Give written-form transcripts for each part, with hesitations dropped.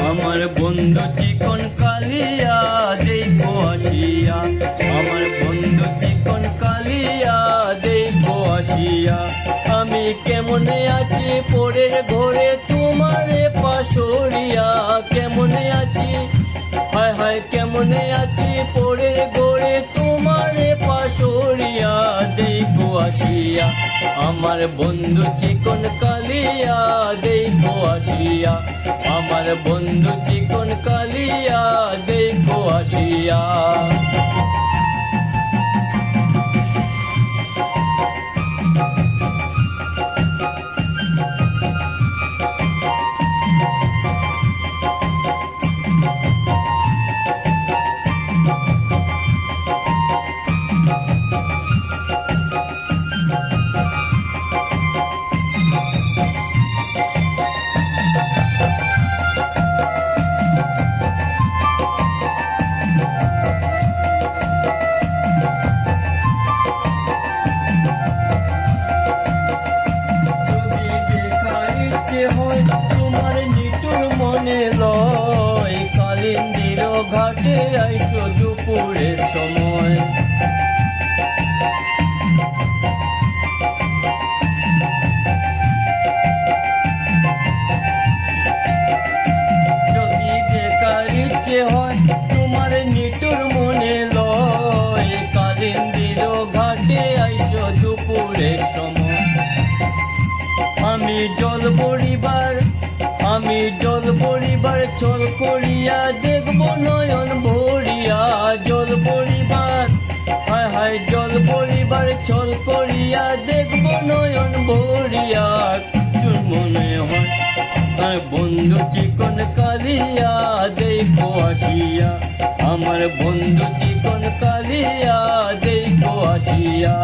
আমার বন্ধু চিকন কালিয়া দেখো আসিয়া, আমার বন্ধু চিকন কালিয়া দেখো আসিয়া। আমি কেমনে আছি পরের ঘরে তোমারে পাশরিয়া, কেমনে আছি হায় হায় কেমনে আছি পরের ঘরে তোমারে পাশরিয়া দেখো আসিয়া। আমার বন্ধু চিকন কালিয়া দেখো আসিয়া, আমার বন্ধু চিকন কালিয়া দেখো আসিয়া। হয় তোমার নিটুর মনে লয়, কালিন্দির ঘাটে আইসো দুপুরের সময়। যদি দেখার ইচ্ছে হয় তোমার নিটুর মনে লয়, কালিন্দির ঘাটে আইসো দুপুরের সময়। আমি জল পরিবার ছল করিয়া দেখব নয়ন ভরিয়া, জল পরিবার হায় হায় জল পরিবার ছল করিয়া দেখব নয়ন ভরিয়া। তোর মনে হয় আর বন্ধু চিকন কালিয়া দেখো আসিয়া, আমার বন্ধু চিকন কালিয়া দেখো আসিয়া।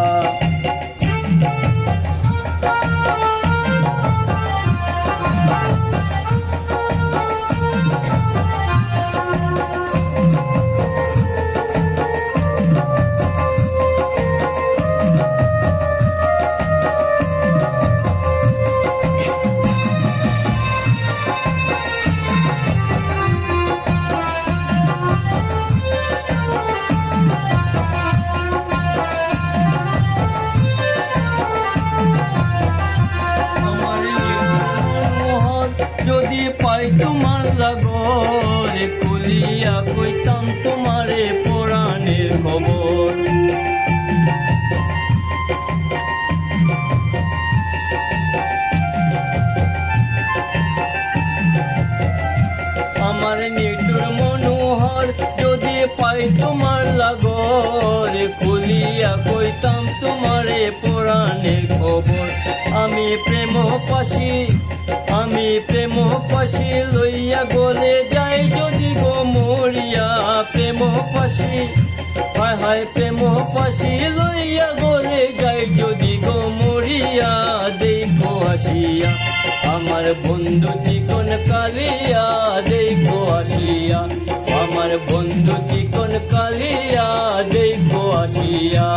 যদি পাই তোমার লাগর খুলিয়া কইতাম তোমারে পুরাণের খবর। আমার নিটুর মনোহর যদি পাই তোমার লাগর খুলিয়া কইতাম তোমারে পুরাণের খবর। আমি প্রেম পাশি লইয়া গলে যাই যদি গো মরিয়া, প্রেম পাশি হায় হায় প্রেম পাশি লইয়া গলে যাই যদি গো মরিয়া দেখো আসিয়া। আমার বন্ধু চিকন কালিয়া দেখো আসিয়া, আমার বন্ধু চিকন কালিয়া দেখো আসিয়া।